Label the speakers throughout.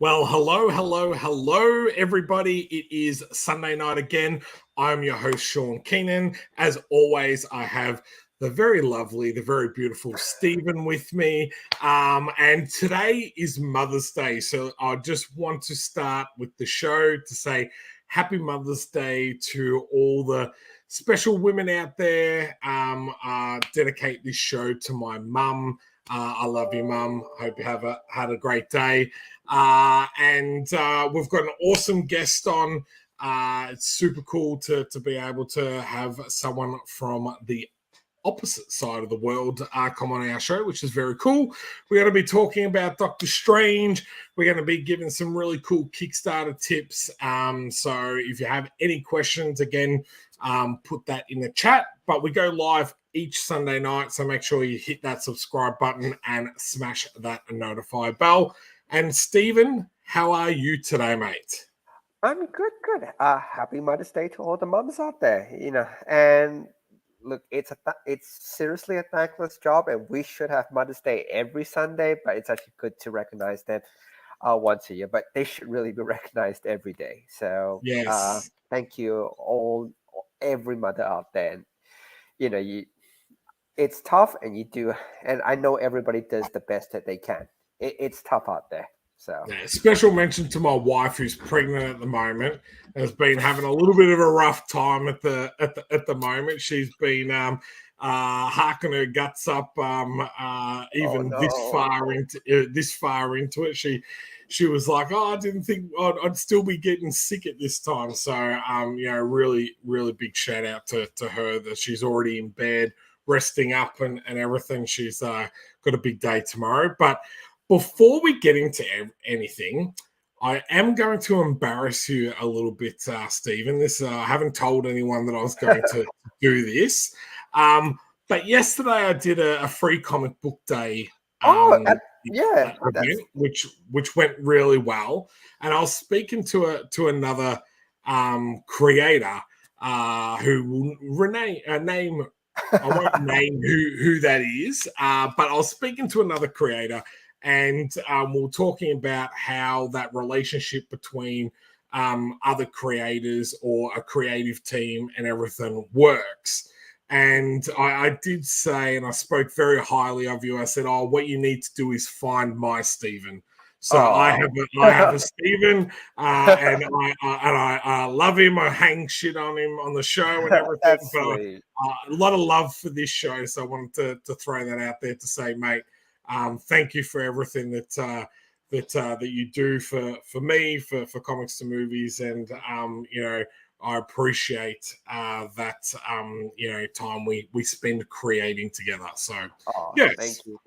Speaker 1: Well, hello, everybody. It is Sunday night again. I'm your host, Shaun Keenan. As always, I have the very lovely, the very beautiful Stephen with me. And today is Mother's Day. So I just want to start with the show to say happy Mother's Day to all the special women out there. Dedicate this show to my mum. I love you, Mum. Hope you had a great day. And we've got an awesome guest on. It's super cool to be able to have someone from the opposite side of the world come on our show, which is very cool. We're going to be talking about Doctor Strange. We're going to be giving some really cool Kickstarter tips. So if you have any questions, again, put that in the chat. But we go live each Sunday night, so make sure you hit that subscribe button and smash that notify bell. And Stephen, how are you today, mate?
Speaker 2: I'm good. Happy Mother's Day to all the moms out there, and look, it's seriously a thankless job, and we should have Mother's Day every Sunday, but it's actually good to recognize them once a year, but they should really be recognized every day. So
Speaker 1: yes,
Speaker 2: thank you every mother out there. And it's tough, and I know everybody does the best that they can. It's tough out there. So
Speaker 1: yeah, special mention to my wife, who's pregnant at the moment, has been having a little bit of a rough time at the moment. She's been harking her guts up, even this far into it. She was like, "Oh, I didn't think I'd still be getting sick at this time." So, really, really big shout out to her that she's already in bed, resting up and everything. She's got a big day tomorrow, but. Before we get into anything, I am going to embarrass you a little bit, Stephen. I haven't told anyone that I was going to do this. But yesterday I did a free comic book day event, which went really well. And I was speaking to another creator who will name. I won't name who that is, but I was speaking to another creator. And we're talking about how that relationship between other creators or a creative team and everything works. And I did say, and I spoke very highly of you. I said, "Oh, what you need to do is find my Stephen." So I have a Stephen, and I love him. I hang shit on him on the show and everything.
Speaker 2: That's
Speaker 1: but
Speaker 2: sweet.
Speaker 1: A lot of love for this show, so I wanted to throw that out there to say, mate. Thank you for everything that you do for me, for Comics to Movies, and I appreciate that time we spend creating together. So yes.
Speaker 2: Thank you.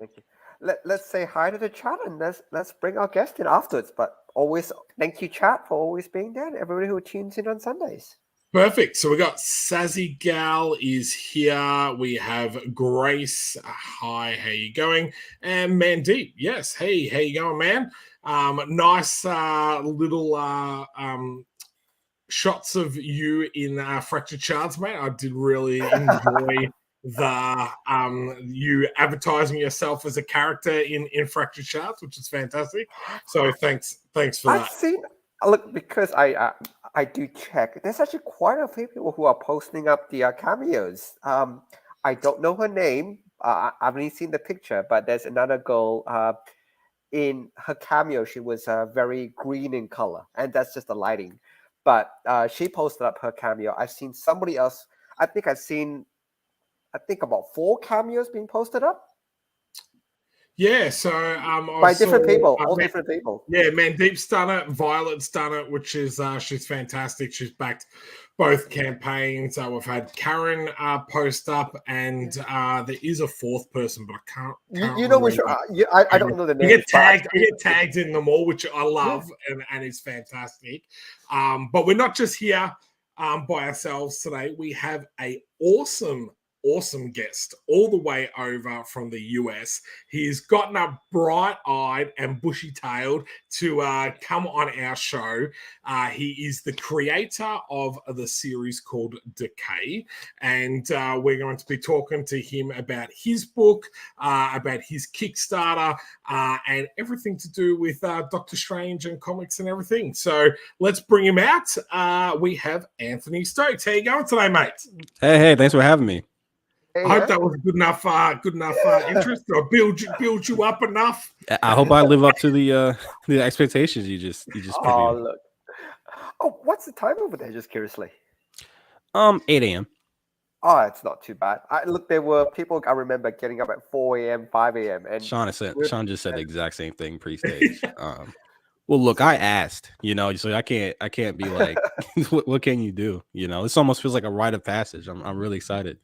Speaker 2: Let's say hi to the chat, and let's bring our guest in afterwards. But always thank you, chat, for always being there, and everybody who tunes in on Sundays.
Speaker 1: Perfect. So we got Sazzy Gal is here. We have Grace. Hi, how you going? And Mandeep. Yes. Hey, how you going, man? Nice little shots of you in Fractured Shards, mate. I did really enjoy the you advertising yourself as a character in Fractured Shards, which is fantastic. So thanks for that.
Speaker 2: I've seen. Look, because I do check. There's actually quite a few people who are posting up the cameos. I don't know her name. I've only seen the picture, but there's another girl. In her cameo, she was very green in color, and that's just the lighting. But she posted up her cameo. I've seen somebody else. I think about 4 cameos being posted up.
Speaker 1: Yeah, so
Speaker 2: by different people, all different people.
Speaker 1: Yeah, Mandeep's done it, Violet's done it, which is she's fantastic. She's backed both campaigns. We've had Karen post up, and there is a 4th person, but I can't
Speaker 2: you know which I don't know the name.
Speaker 1: I get tagged in them all, which I love, and it's fantastic. But we're not just here by ourselves today. We have a awesome awesome guest all the way over from the US. He's gotten up bright-eyed and bushy-tailed to come on our show. He is the creator of the series called Decay, and we're going to be talking to him about his book, about his Kickstarter, and everything to do with Doctor Strange and comics and everything. So let's bring him out. We have Anthony Stokes. How you going today, mate?
Speaker 3: Hey, thanks for having me.
Speaker 1: I hope that was good enough interest, or build you up enough.
Speaker 3: I hope I live up to the expectations you just put me.
Speaker 2: Look. Oh, what's the time over there? Just curiously.
Speaker 3: 8 a.m.
Speaker 2: Oh, it's not too bad. There were people I remember getting up at 4 a.m., 5 a.m. and
Speaker 3: Sean just said the exact same thing pre-stage. Well, look, I asked, so I can't be like, what can you do? This almost feels like a rite of passage. I'm really excited.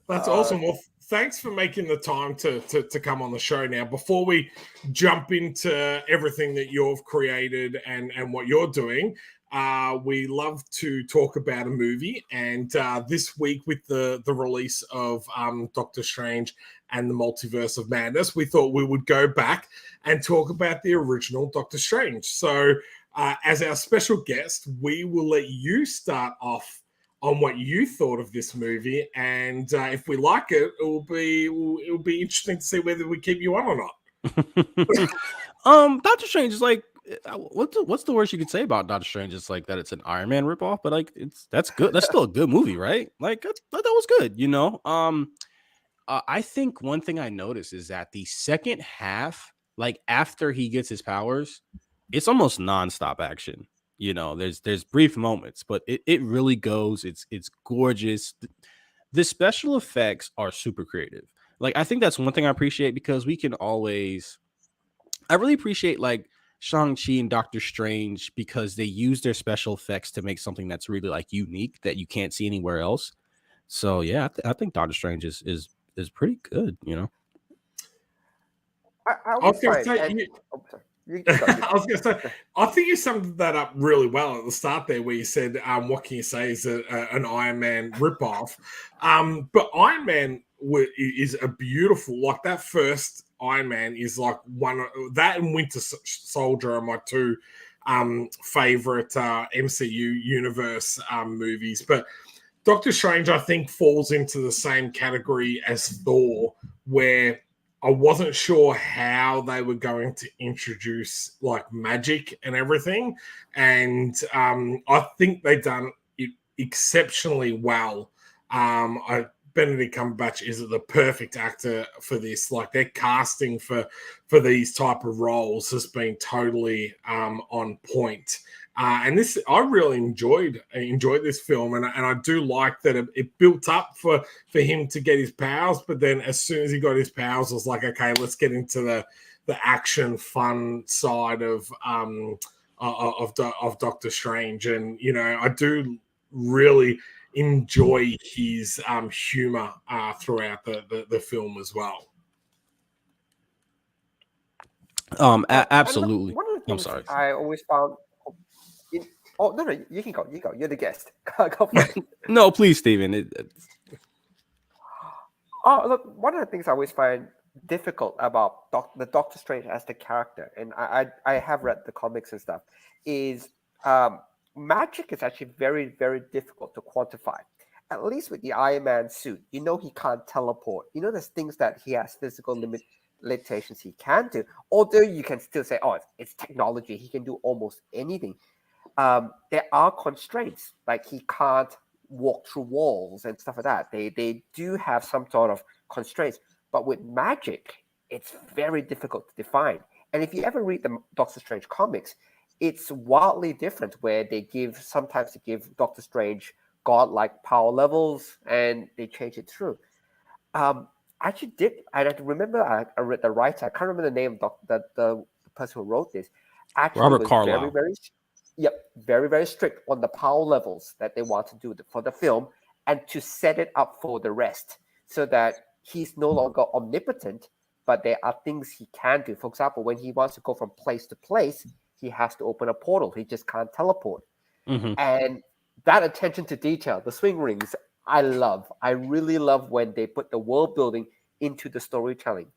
Speaker 1: That's awesome. Well, thanks for making the time to come on the show. Now, before we jump into everything that you've created and what you're doing, we love to talk about a movie. And this week, with the release of Doctor Strange and the Multiverse of Madness, we thought we would go back and talk about the original Doctor Strange. So as our special guest, we will let you start off on what you thought of this movie, and if we like it, it'll be interesting to see whether we keep you on or
Speaker 3: not. Doctor Strange is like, what's the worst you could say about Doctor Strange? It's like that it's an Iron Man ripoff, but like that's good. That's still a good movie, right? Like I thought that was good. I think one thing I noticed is that the second half, like after he gets his powers, it's almost nonstop action. There's brief moments, but it really goes. It's gorgeous. The special effects are super creative. Like, I think that's one thing I appreciate, because I really appreciate like Shang-Chi and Doctor Strange, because they use their special effects to make something that's really like unique that you can't see anywhere else. So yeah, I think Doctor Strange is pretty good.
Speaker 2: I was going to say,
Speaker 1: I was going to say, I think you summed that up really well at the start there, where you said, what can you say is an Iron Man ripoff? But Iron Man is a beautiful, like that first Iron Man is like that and Winter Soldier are my two favorite MCU universe movies. But Doctor Strange, I think, falls into the same category as Thor, where I wasn't sure how they were going to introduce like magic and everything. And I think they've done it exceptionally well. Benedict Cumberbatch is the perfect actor for this. Like, their casting for these type of roles has been totally on point. And this, I really enjoyed this film, and I do like that it built up for him to get his powers, but then as soon as he got his powers, I was like, okay, let's get into the action, fun side of Doctor Strange, and I do really enjoy his humor throughout the film as well.
Speaker 3: Absolutely.
Speaker 2: One of the things
Speaker 3: I'm sorry.
Speaker 2: I always found. No, you can go. You go. You're the guest. Go for it.
Speaker 3: No, please, Stephen.
Speaker 2: Look, one of the things I always find difficult about the Doctor Strange as the character, and I have read the comics and stuff, is magic is actually very, very difficult to quantify. At least with the Iron Man suit, he can't teleport. There's things that he has physical limitations he can do. Although you can still say, oh, it's technology. He can do almost anything. There are constraints, like he can't walk through walls and stuff like that. They do have some sort of constraints, but with magic, it's very difficult to define. And if you ever read the Doctor Strange comics, it's wildly different, where sometimes they give Doctor Strange godlike power levels, and they change it through. I actually did, and I remember I read the writer. I can't remember the name of the person who wrote this. Actually,
Speaker 3: Robert
Speaker 2: was
Speaker 3: Carlyle.
Speaker 2: very, very strict on the power levels that they want to do for the film, and to set it up for the rest, so that he's no longer omnipotent, but there are things he can do. For example, when he wants to go from place to place, he has to open a portal. He just can't teleport.
Speaker 3: Mm-hmm.
Speaker 2: And that attention to detail, the swing rings, I really love when they put the world building into the storytelling.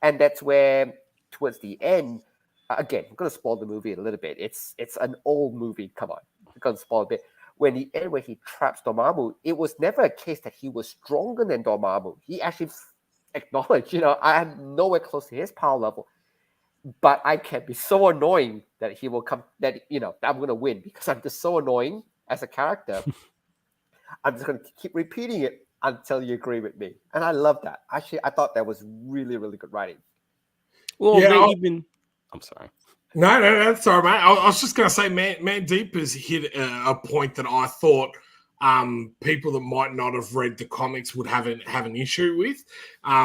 Speaker 2: And that's where, towards the end, again, I'm going to spoil the movie a little bit. It's an old movie. Come on, I'm going to spoil a bit. When the end, when he traps Dormammu, it was never a case that he was stronger than Dormammu. He actually acknowledged, I am nowhere close to his power level, but I can be so annoying that he will come, that, I'm going to win because I'm just so annoying as a character. I'm just going to keep repeating it until you agree with me. And I love that. Actually, I thought that was really, really good writing.
Speaker 3: Well,
Speaker 1: Yeah,
Speaker 3: I'm sorry.
Speaker 1: No, that's all right, mate. I was just going to say, Man Deep has hit a point that I thought people that might not have read the comics would have an issue with,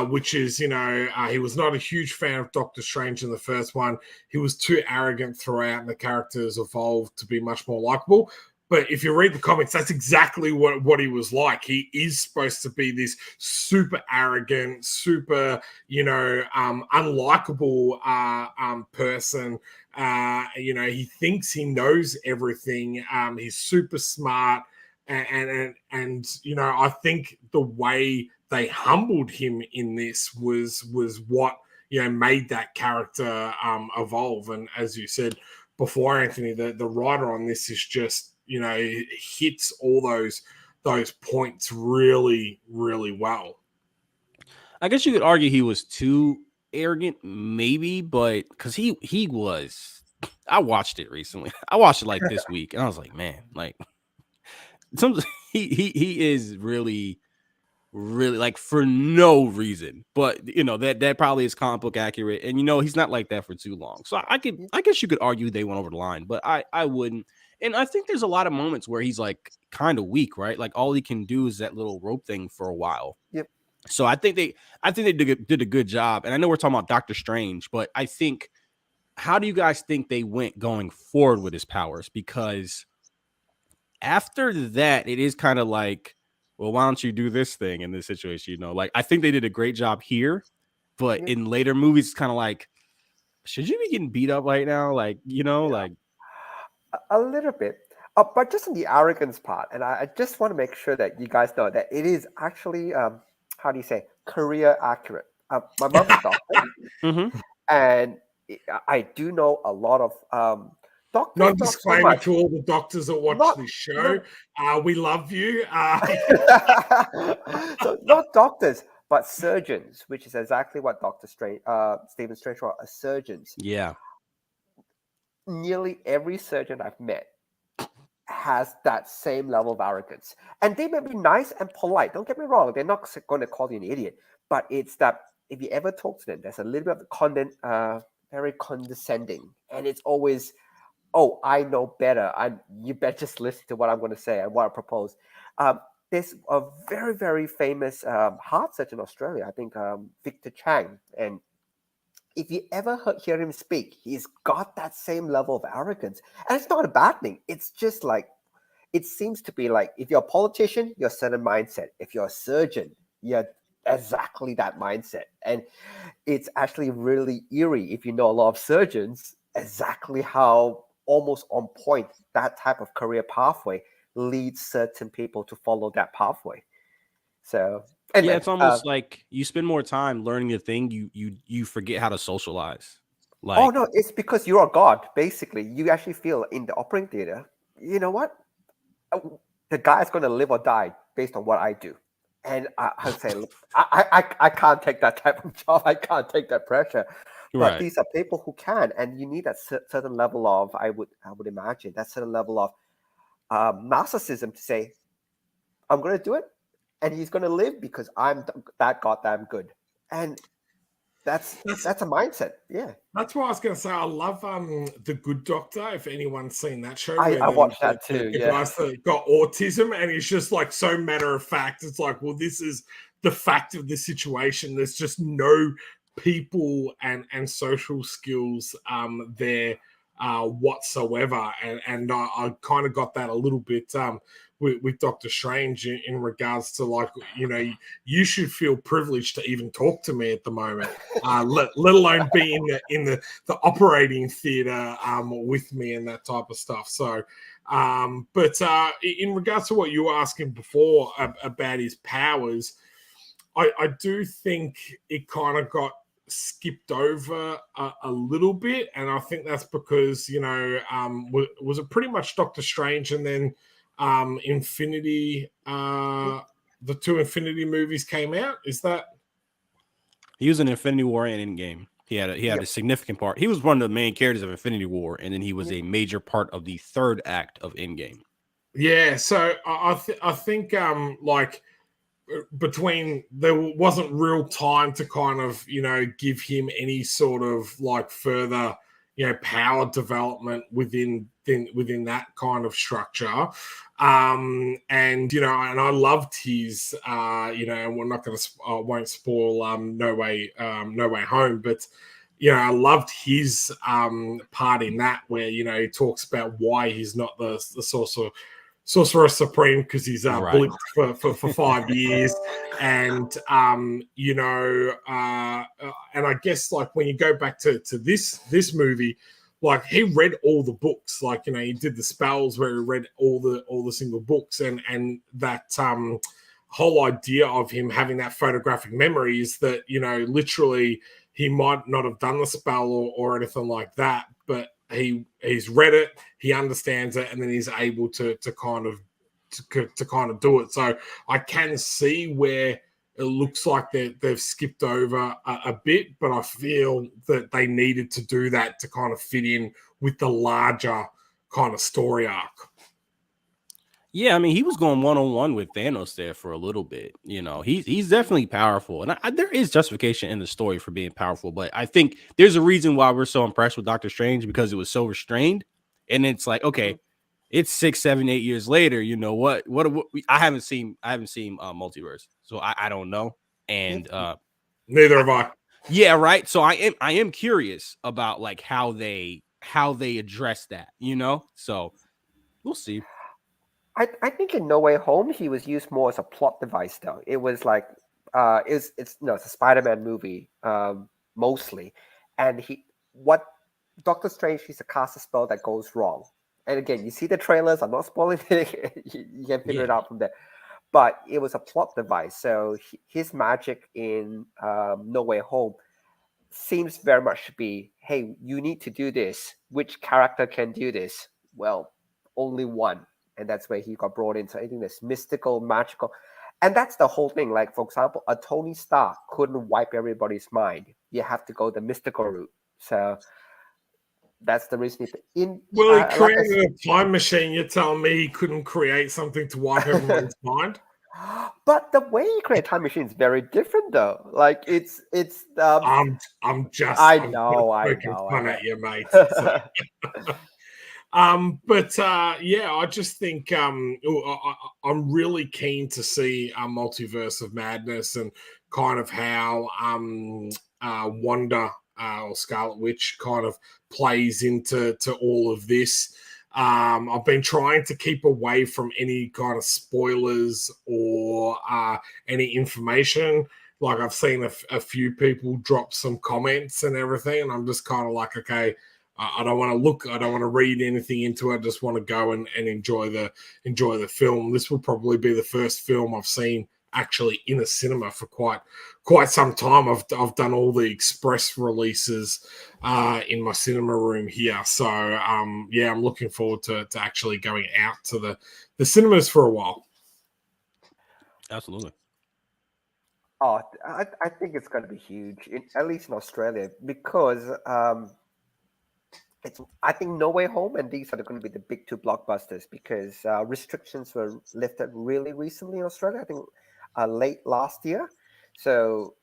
Speaker 1: which is, he was not a huge fan of Doctor Strange in the first one. He was too arrogant throughout, and the characters evolved to be much more likable. But if you read the comics, that's exactly what he was like. He is supposed to be this super arrogant, super, unlikable person. He thinks he knows everything. He's super smart. And I think the way they humbled him in this was what, made that character evolve. And as you said before, Anthony, the writer on this is just, hits all those points really, really well.
Speaker 3: I guess you could argue he was too arrogant, maybe, but because he was. I watched it recently. I watched it like this week, and I was like, man, like he is really, really, like, for no reason, but that probably is comic book accurate, and he's not like that for too long. So I guess you could argue they went over the line, but I wouldn't. And I think there's a lot of moments where he's like kind of weak, right? Like all he can do is that little rope thing for a while.
Speaker 2: Yep.
Speaker 3: So I think they did a good job. And I know we're talking about Doctor Strange, but I think, how do you guys think they went going forward with his powers? Because after that, it is kind of like, well, why don't you do this thing in this situation? Like, I think they did a great job here, but in later movies, it's kind of like, should you be getting beat up right now? Like, like.
Speaker 2: A little bit, but just on the arrogance part, and I just want to make sure that you guys know that it is actually, how do you say, career accurate. My mom's a doctor, and I do know a lot of doctors.
Speaker 1: Not disclaimer to all the doctors that watch this show. We love you.
Speaker 2: So not doctors, but surgeons, which is exactly what Stephen Strange wrote, surgeons.
Speaker 3: Yeah.
Speaker 2: Nearly every surgeon I've met has that same level of arrogance. And they may be nice and polite. Don't get me wrong. They're not going to call you an idiot. But it's that if you ever talk to them, there's a little bit of very condescending. And it's always, oh, I know better. You better just listen to what I'm going to say and what I propose. There's a very, very famous heart surgeon in Australia, I think Victor Chang. And if you ever hear him speak, he's got that same level of arrogance. And it's not a bad thing. It's just like, it seems to be like, if you're a politician, you're a certain mindset. If you're a surgeon, you're exactly that mindset. And it's actually really eerie, if you know a lot of surgeons, exactly how almost on point that type of career pathway leads certain people to follow that pathway. So... Anyway,
Speaker 3: it's almost like you spend more time learning the thing, you forget how to socialize. Like,
Speaker 2: oh no, it's because you're a god. Basically, you actually feel in the operating theater, you know what? The guy's going to live or die based on what I do. And I say, I can't take that type of job. I can't take that pressure. But these are people who can, and you need that certain level of, I would imagine, that certain level of narcissism to say, I'm going to do it. And he's going to live because I'm that goddamn good. And that's a mindset. Yeah.
Speaker 1: That's what I was going to say. I love The Good Doctor, if anyone's seen that show.
Speaker 2: I watched that too,
Speaker 1: the guy's got autism, and he's just like so matter of fact. It's like, well, this is the fact of the situation. There's just no people and social skills there whatsoever. And I kind of got that a little bit with Doctor Strange in regards to, like, you should feel privileged to even talk to me at the moment, let alone be in the operating theater with me and that type of stuff. So But in regards to what you were asking before about his powers, I do think it kind of got skipped over a little bit, and I think that's because was it pretty much Doctor Strange and then Infinity, the two Infinity movies came out? Is that
Speaker 3: He was in Infinity War and Endgame. He had a significant part. He was one of the main characters of Infinity War, and then he was a major part of the third act of Endgame.
Speaker 1: Yeah, so I think like between there wasn't real time to kind of give him any sort of like further power development within that kind of structure, and and I loved his and we're not going to won't spoil No Way Home, but I loved his part in that where he talks about why he's not the Sorcerer Supreme because he's blipped for 5 years, and and I guess like when you go back to this movie, like he read all the books, like he did the spells where he read all the single books, and that whole idea of him having that photographic memory is that literally he might not have done the spell or anything like that, but he's read it, he understands it, and then he's able to kind of do it. So I can see where it looks like they've skipped over a bit, but I feel that they needed to do that to kind of fit in with the larger kind of story arc.
Speaker 3: Yeah, I mean, he was going one-on-one with Thanos there for a little bit. He's definitely powerful, and there is justification in the story for being powerful. But I think there's a reason why we're so impressed with Doctor Strange, because it was so restrained, and it's like, okay, it's 6, 7, 8 years later. You know what I haven't seen Multiverse, so I don't know, and
Speaker 1: neither have I.
Speaker 3: Yeah, right. So I am curious about like how they address that. So we'll see.
Speaker 2: I think in No Way Home he was used more as a plot device though. It was like it's it's a Spider-Man movie mostly, and what Doctor Strange, he's a cast a spell that goes wrong. And again, you see the trailers. I'm not spoiling it. You can figure it out from there. But it was a plot device. So his magic in No Way Home seems very much to be, hey, you need to do this. Which character can do this? Well, only one. And that's where he got brought into anything that's mystical, magical. And that's the whole thing. Like, for example, a Tony Stark couldn't wipe everybody's mind. You have to go the mystical route. So that's the reason.
Speaker 1: He created a time machine. You're telling me he couldn't create something to wipe everyone's mind?
Speaker 2: But the way he created time machine is very different, though. Like it's.
Speaker 1: I'm just.
Speaker 2: I
Speaker 1: I'm
Speaker 2: know.
Speaker 1: fun at you, mate. So. I just think I'm really keen to see a Multiverse of Madness and kind of how Wanda or Scarlet Witch kind of plays into all of this. I've been trying to keep away from any kind of spoilers or any information. Like I've seen a few people drop some comments and everything, and I'm just kind of like, okay, I don't want to look, I don't want to read anything into it. I just want to go and enjoy the film. This will probably be the first film I've seen actually in a cinema for quite some time. I've done all the express releases in my cinema room here. So I'm looking forward to actually going out to the cinemas for a while.
Speaker 3: Absolutely.
Speaker 2: Oh, I think it's going to be huge, at least in Australia, because I think No Way Home and these are going to be the big two blockbusters, because restrictions were lifted really recently in Australia. I think late last year, so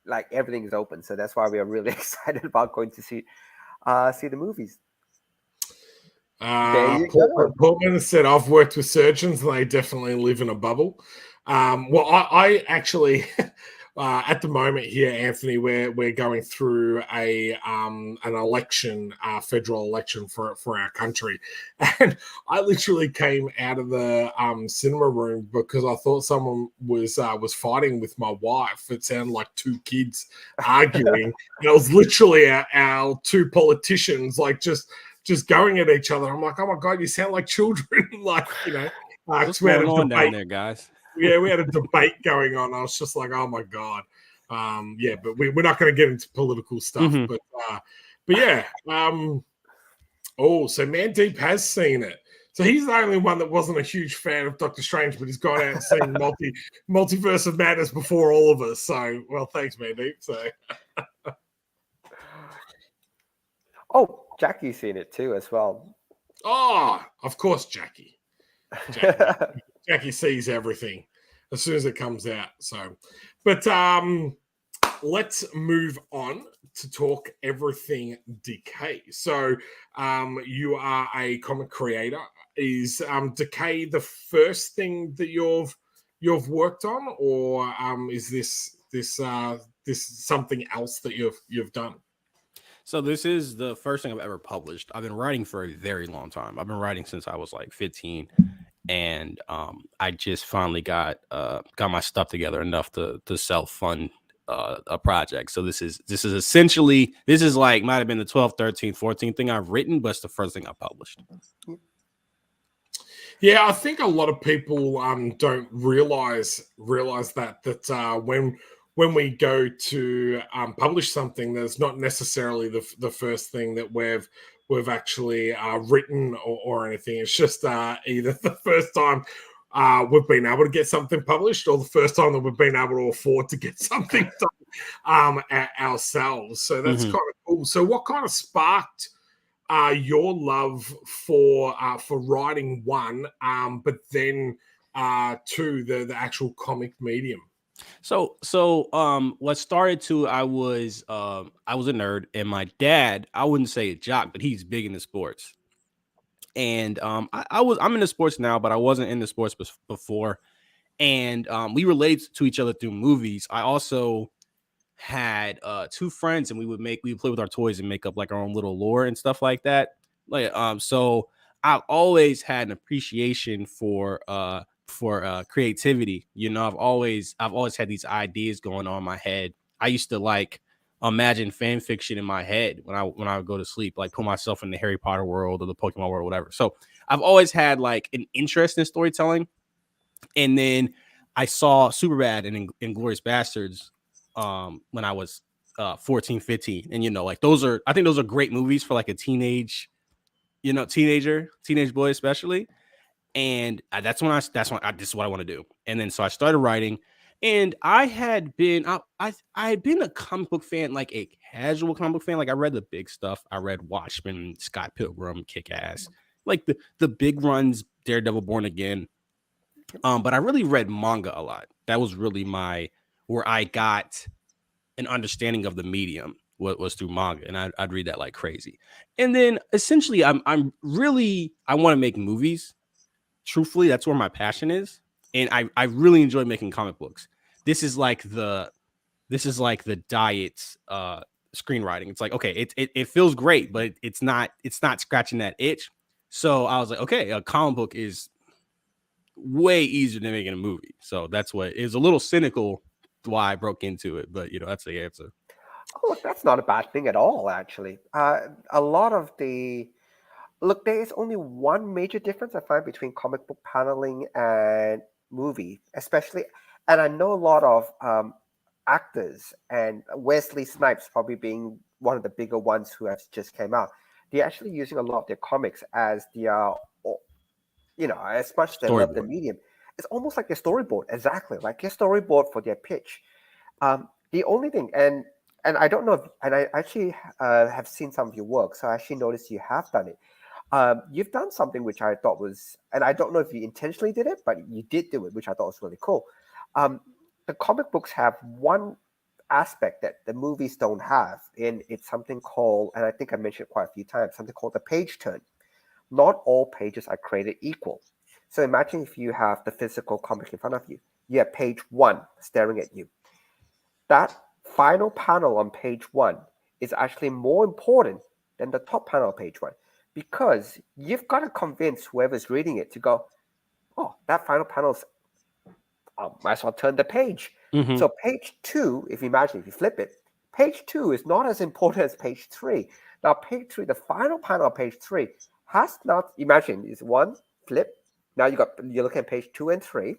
Speaker 2: like everything is open. So that's why we are really excited about going to see the movies.
Speaker 1: Portman said, I've worked with surgeons and they definitely live in a bubble. I actually at the moment here, Anthony, we're going through an election, federal election for our country, and I literally came out of the cinema room because I thought someone was fighting with my wife. It sounded like two kids arguing, and it was literally our two politicians, like just just going at each other. I'm like, oh my god, you sound like children. Like,
Speaker 3: What's going on down there, guys?
Speaker 1: Yeah, we had a debate going on. I was just like, oh my god. But we're not going to get into political stuff.
Speaker 3: Mhm.
Speaker 1: But yeah. So Mandeep has seen it. So he's the only one that wasn't a huge fan of Doctor Strange, but he's gone out and seen Multiverse of Madness before all of us. So, well, thanks, Mandeep. So,
Speaker 2: Jackie's seen it too as well.
Speaker 1: oh, of course, Jackie. Jackie sees everything as soon as it comes out. So, but let's move on to talk everything Decay. So, you are a comic creator. Is Decay the first thing that you've worked on, or is this something else that you've done?
Speaker 3: So this is the first thing I've ever published. I've been writing for a very long time. I've been writing since I was like 15, and I just finally got my stuff together enough to self-fund a project. So this is essentially, like might have been the 12th, 13th, 14th thing I've written, but it's the first thing I published.
Speaker 1: Yeah, I think a lot of people don't realize that when we go to publish something, there's not necessarily the first thing that we've actually written or anything. It's just either the first time we've been able to get something published, or the first time that we've been able to afford to get something done ourselves. So that's kind of cool. So what kind of sparked your love for writing one, but then two, the actual comic medium?
Speaker 3: So what started to, I was a nerd, and my dad, I wouldn't say a jock, but he's big into sports. And I'm into sports now, but I wasn't into sports before. And we related to each other through movies. I also had two friends, and we would play with our toys and make up like our own little lore and stuff like that. Like so I've always had an appreciation for creativity. I've always had these ideas going on in my head. I used to like imagine fan fiction in my head when I would go to sleep, like put myself in the Harry Potter world or the Pokemon world or whatever. So I've always had like an interest in storytelling. And then I saw Superbad and Inglourious Bastards when I was 14, 15. And like I think those are great movies for like a teenage boy especially. And this is what I want to do. And then so I started writing, and I had been a comic book fan, like a casual comic book fan. Like I read the big stuff. I read Watchmen, Scott Pilgrim, Kick-Ass, like the big runs, Daredevil, Born Again. But I really read manga a lot. That was really where I got an understanding of the medium was through manga, and I'd read that like crazy. And then essentially I want to make movies. Truthfully, that's where my passion is, and I really enjoy making comic books. This is like the diet screenwriting. It's like, okay, it feels great, but it's not scratching that itch. So I was like, okay, a comic book is way easier than making a movie. So that's what is a little cynical why I broke into it, but that's the answer.
Speaker 2: Oh, that's not a bad thing at all, actually. A lot of there is only one major difference I find between comic book paneling and movie, especially, and I know a lot of actors, and Wesley Snipes probably being one of the bigger ones who have just came out. They're actually using a lot of their comics as as much as they love the medium, it's almost like a storyboard, exactly, like a storyboard for their pitch. The only thing, and I don't know, and I actually have seen some of your work, so I actually noticed you have done it. You've done something which I thought was, and I don't know if you intentionally did it, but you did do it, which I thought was really cool. The comic books have one aspect that the movies don't have, and it's something called, and I think I mentioned it quite a few times, something called the page turn. Not all pages are created equal. So imagine if you have the physical comic in front of you. You have page 1 staring at you. That final panel on page 1 is actually more important than the top panel of page 1, because you've got to convince whoever's reading it to go, oh, that final panel's, might as well turn the page.
Speaker 3: Mm-hmm.
Speaker 2: So page 2, if you flip it, page 2 is not as important as page 3. Now, page 3, the final panel of page 3 has not, imagine, is one flip. Now you're looking at page 2 and 3.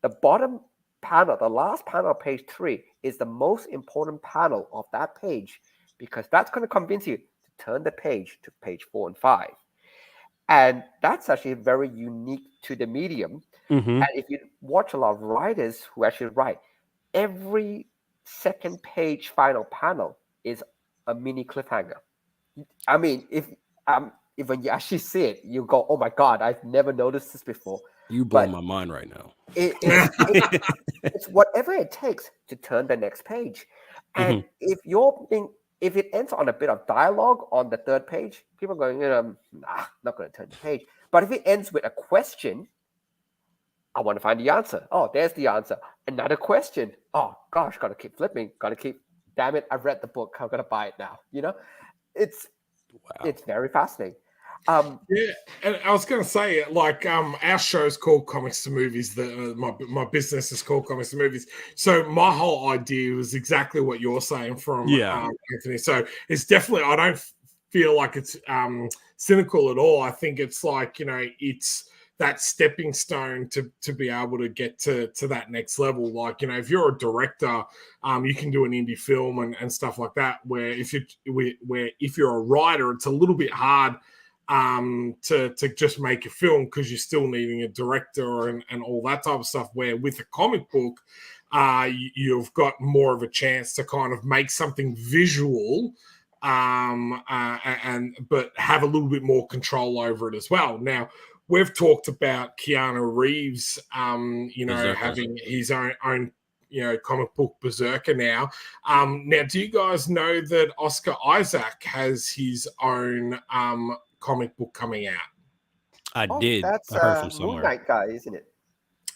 Speaker 2: The bottom panel, the last panel of page 3 is the most important panel of that page because that's going to convince you to turn the page to page 4 and 5. And that's actually very unique to the medium.
Speaker 3: Mm-hmm.
Speaker 2: And if you watch a lot of writers who actually write, every second page final panel is a mini cliffhanger. I mean, if when you actually see it, you go, "Oh my God, I've never noticed this before."
Speaker 3: You blow my mind right now.
Speaker 2: It's whatever it takes to turn the next page. And if it ends on a bit of dialogue on the third page, people are going, nah, not going to turn the page. But if it ends with a question, I want to find the answer. Oh, there's the answer. Another question. Oh gosh, got to keep flipping. Got to keep. Damn it! I've read the book. I'm gonna buy it now. It's very fascinating.
Speaker 1: Yeah, and I was going to say, like, our show's called Comics to Movies. My business is called Comics to Movies. So my whole idea was exactly what you're saying from Anthony. So it's definitely, I don't feel like it's cynical at all. I think it's like, it's that stepping stone to be able to get to that next level. Like, if you're a director, you can do an indie film and stuff like that. Where if you're a writer, it's a little bit hard to just make a film because you're still needing a director and all that type of stuff. Where with a comic book, you've got more of a chance to kind of make something visual, but have a little bit more control over it as well. Now, we've talked about Keanu Reeves, having his own comic book Berserker now. Now, do you guys know that Oscar Isaac has his own comic book coming out?
Speaker 3: I did.
Speaker 2: That's
Speaker 3: I heard from somewhere.
Speaker 2: Moon Knight guy, isn't it?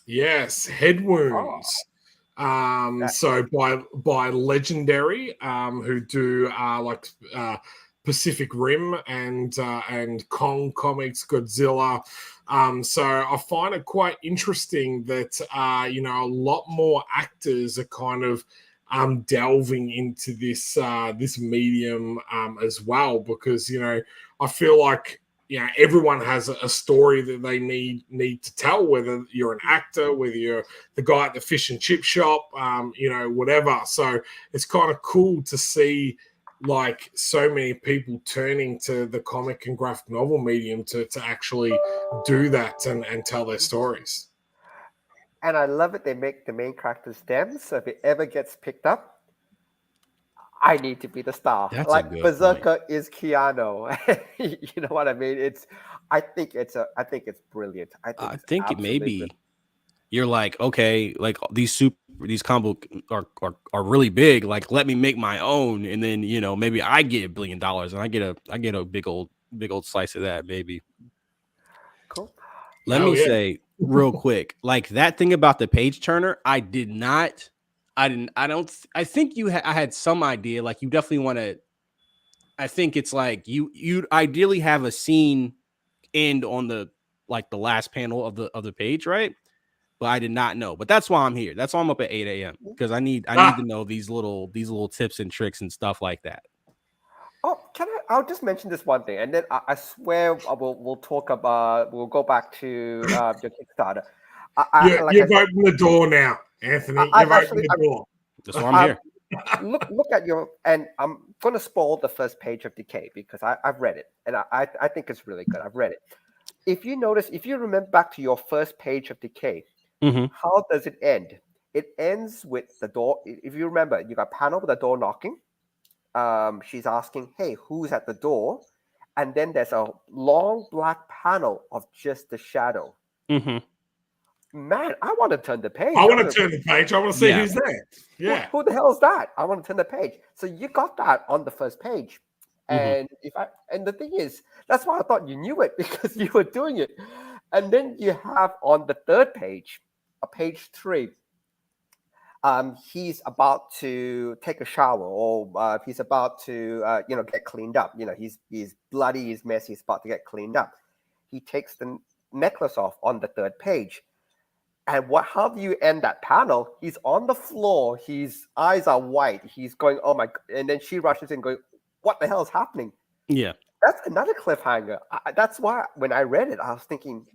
Speaker 1: Yes, Head Wounds. So by Legendary, who do Pacific Rim and Kong Comics, Godzilla. So I find it quite interesting that a lot more actors are kind of delving into this medium as well, because I feel like everyone has a story that they need to tell, whether you're an actor, whether you're the guy at the fish and chip shop, whatever. So it's kind of cool to see like so many people turning to the comic and graphic novel medium to actually do that and tell their stories.
Speaker 2: And I love it. They make the main characters them, so if it ever gets picked up, I need to be the star.
Speaker 3: That's
Speaker 2: like
Speaker 3: a good
Speaker 2: Berserker is Keanu. You know what I mean? I think it's brilliant. I think
Speaker 3: it may be. You're like, okay, like these comic book are really big. Like, let me make my own, and then maybe I get $1 billion, and I get a big old slice of that, maybe.
Speaker 2: Cool.
Speaker 3: Let me say real quick, like that thing about the page turner, I think I had some idea. Like, you definitely want to. I think it's like you'd ideally have a scene end on the last panel of the page, right? But I did not know. But that's why I'm here. That's why I'm up at 8 a.m. because I need to know these little tips and tricks and stuff like that.
Speaker 2: Oh, I'll just mention this one thing, and then I swear we'll talk about. We'll go back to your Kickstarter.
Speaker 1: You've opened the door now, Anthony. You've opened the door.
Speaker 3: That's why I'm here.
Speaker 2: Look at your, and I'm going to spoil the first page of Decay because I've read it, and I think it's really good. I've read it. If you remember back to your first page of Decay, how does it end? It ends with the door. If you remember, you got a panel with the door knocking. She's asking, "Hey, who's at the door?" And then there's a long black panel of just the shadow. Man, I want to turn the page.
Speaker 1: I want to turn the page. I want to see who's there. Yeah.
Speaker 2: Who the hell is that? I want to turn the page. So you got that on the first page. And the thing is, that's why I thought you knew it, because you were doing it. And then you have on the third page, page 3, he's about to take a shower, or he's about to get cleaned up. He's bloody, he's messy, he's about to get cleaned up. He takes the necklace off on the third page. And how do you end that panel? He's on the floor. His eyes are white. He's going, "Oh my!" And then she rushes in, going, "What the hell is happening?"
Speaker 3: Yeah.
Speaker 2: That's another cliffhanger. That's why when I read it, I was thinking,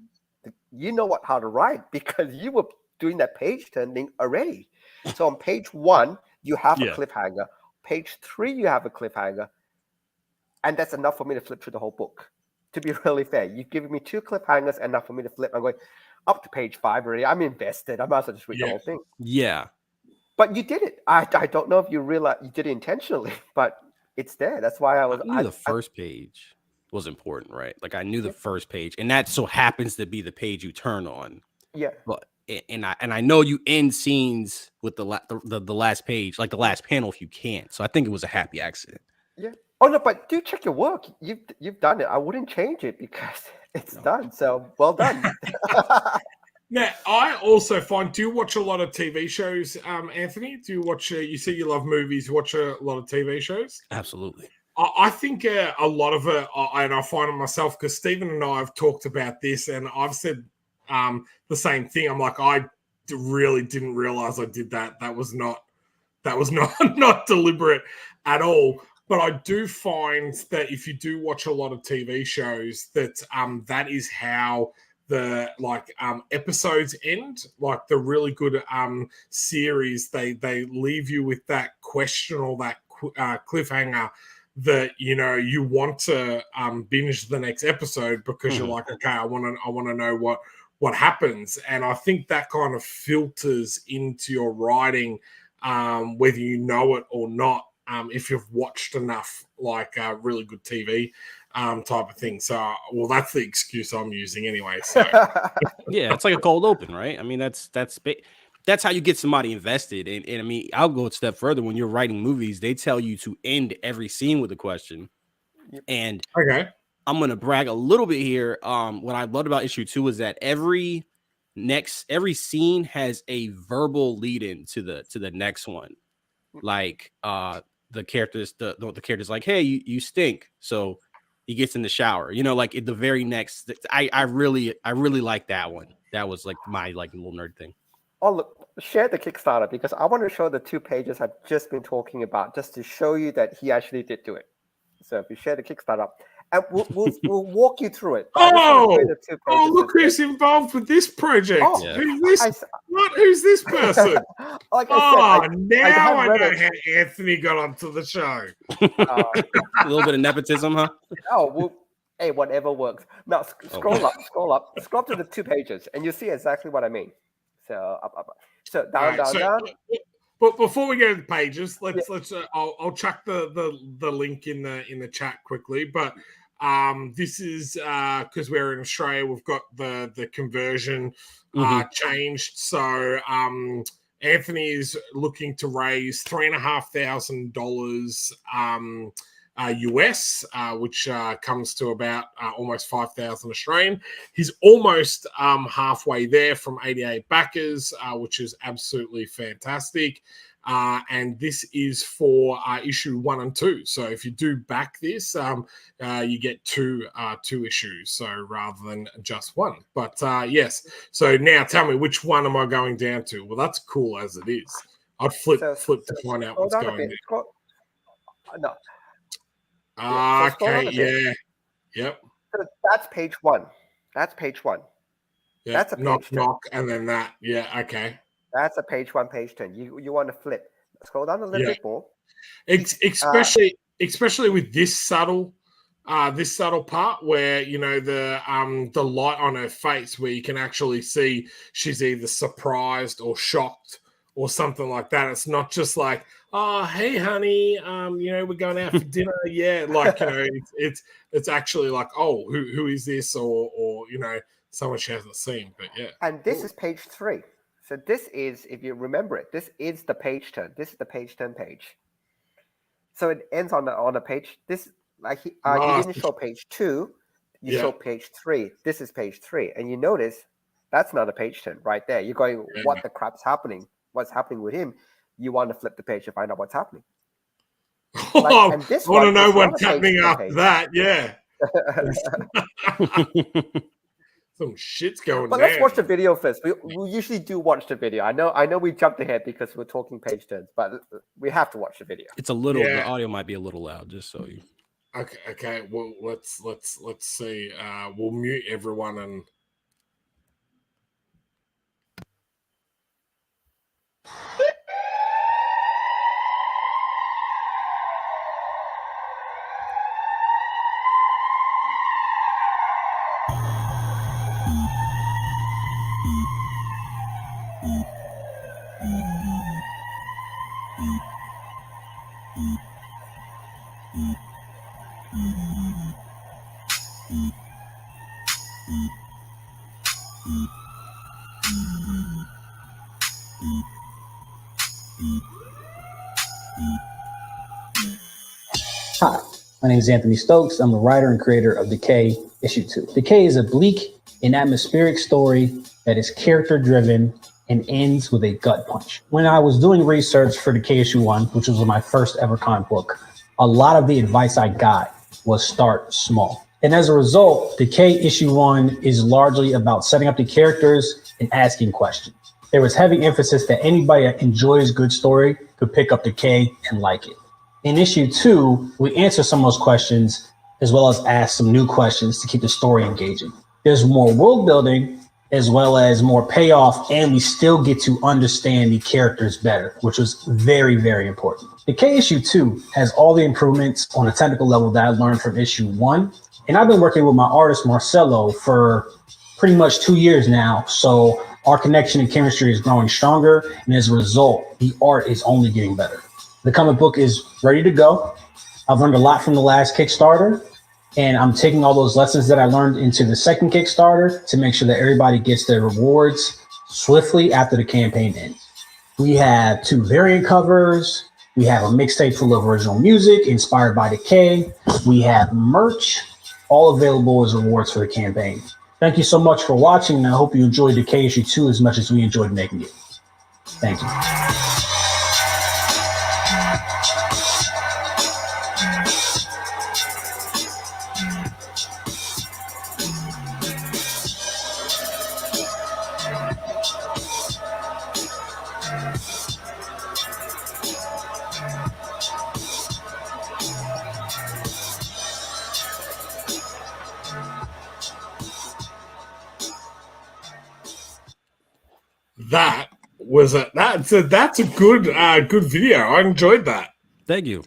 Speaker 2: you know how to write because you were doing that page turn thing already. So on page 1, you have a
Speaker 3: Yeah.
Speaker 2: cliffhanger. Page 3, you have a cliffhanger. And that's enough for me to flip through the whole book. To be really fair, you've given me 2 cliffhangers, enough for me to flip. I'm going up to page 5 already. I'm invested. I might as well just read the whole thing.
Speaker 3: Yeah.
Speaker 2: But you did it. I don't know if you realize you did it intentionally, but it's there. That's why
Speaker 3: I knew the first page was important, right? Like I knew the first page, and that so happens to be the page you turn on.
Speaker 2: Yeah.
Speaker 3: But and I know you end scenes with the last page, like the last panel, if you can. So I think it was a happy accident.
Speaker 2: Yeah. Oh no, but do check your work. You've done it. I wouldn't change it because it's done. So well done.
Speaker 1: Now, I also find, do you watch a lot of TV shows, Anthony? Do you watch, you say you love movies, you watch a lot of TV shows?
Speaker 3: Absolutely.
Speaker 1: I think a lot of it, and I find it myself, because Stephen and I have talked about this, and I've said the same thing. I'm like, I really didn't realize I did that. That was not not deliberate at all. But I do find that if you do watch a lot of TV shows, that that is how the episodes end. Like the really good series, they leave you with that question or that cliffhanger that you want to binge the next episode because you're like, okay, I want to know what happens. And I think that kind of filters into your writing, whether you know it or not, if you've watched enough really good TV type of thing. So, well, that's the excuse I'm using anyway. So,
Speaker 3: yeah, it's like a cold open, right? I mean, that's how you get somebody invested. And I mean, I'll go a step further. When you're writing movies, they tell you to end every scene with a question. And
Speaker 1: okay,
Speaker 3: I'm gonna brag a little bit here. What I loved about issue 2 is that every scene has a verbal lead in to the next one. Like the character's like, hey, you stink. So he gets in the shower, like at the very next. I really like that one. That was like my little nerd thing.
Speaker 2: Oh, look, share the Kickstarter because I want to show the 2 pages I've just been talking about just to show you that he actually did do it. So if you share the Kickstarter, and we'll walk you through it.
Speaker 1: Look who's involved with this project.
Speaker 2: Oh,
Speaker 3: yeah.
Speaker 1: Who's this? Who's this person?
Speaker 2: Like I said,
Speaker 1: now I know how Anthony got onto the show.
Speaker 3: A little bit of nepotism, huh?
Speaker 2: Oh, well, hey, whatever works. Now scroll up to the 2 pages, and you'll see exactly what I mean. So up. So down.
Speaker 1: But before we go to the pages, let's I'll chuck the link in the chat quickly. But this is because we're in Australia, we've got the conversion changed. So Anthony is looking to raise $3,500 US, which comes to about almost 5,000 Australian. He's almost halfway there from 88 backers, which is absolutely fantastic. And this is for issue 1 and 2. So if you do back this, you get two issues, so rather than just one. But yes, so now tell me, which one am I going down to? Well, that's cool as it is. I'd flip to find out what's going on.
Speaker 2: No.
Speaker 1: Okay, yeah. Yep.
Speaker 2: So that's page 1. That's page 1.
Speaker 1: Yeah,
Speaker 2: that's a page
Speaker 1: knock, and then that. Yeah, okay.
Speaker 2: That's a page 1, page 10. You want to flip. Scroll down a little bit more.
Speaker 1: Especially with this subtle part where the light on her face, where you can actually see she's either surprised or shocked or something like that. It's not just like, oh, hey, honey, we're going out for dinner. Yeah, it's actually like, oh, who is this, or someone she hasn't seen. But yeah,
Speaker 2: and this is page 3. So this is, if you remember it, this is the page turn. This is the page turn page. So it ends on the page. This you didn't show page 2. You show page 3. This is page 3, and you notice that's not a page turn right there. You're going, what the crap's happening? What's happening with him? You want to flip the page to find out what's happening.
Speaker 1: I want to know what's happening after that. Yeah. Some shit's going
Speaker 2: but
Speaker 1: down.
Speaker 2: Let's watch the video first. We usually do watch the video. I know we jumped ahead because we're talking page turns, but we have to watch the video.
Speaker 3: It's a little, the audio might be a little loud, just so you.
Speaker 1: Okay. Well, let's see. We'll mute everyone and.
Speaker 4: Hi, my name is Anthony Stokes. I'm the writer and creator of Decay Issue 2. Decay is a bleak and atmospheric story that is character driven and ends with a gut punch. When I was doing research for Decay Issue 1, which was my first ever comic book, a lot of the advice I got was start small. And as a result, Decay Issue 1 is largely about setting up the characters and asking questions. There was heavy emphasis that anybody that enjoys good story could pick up Decay and like it. In issue 2, we answer some of those questions as well as ask some new questions to keep the story engaging. There's more world building as well as more payoff, and we still get to understand the characters better, which was very, very important. Decay issue 2 has all the improvements on a technical level that I learned from issue 1. And I've been working with my artist Marcelo for pretty much 2 years now. So our connection and chemistry is growing stronger. And as a result, the art is only getting better. The comic book is ready to go. I've learned a lot from the last Kickstarter, and I'm taking all those lessons that I learned into the second Kickstarter to make sure that everybody gets their rewards swiftly after the campaign ends. We have 2 variant covers. We have a mixtape full of original music inspired by Decay. We have merch, all available as rewards for the campaign. Thank you so much for watching, and I hope you enjoyed Decay issue 2 as much as we enjoyed making it. Thank you.
Speaker 1: That's a good good video. I enjoyed that.
Speaker 3: Thank you.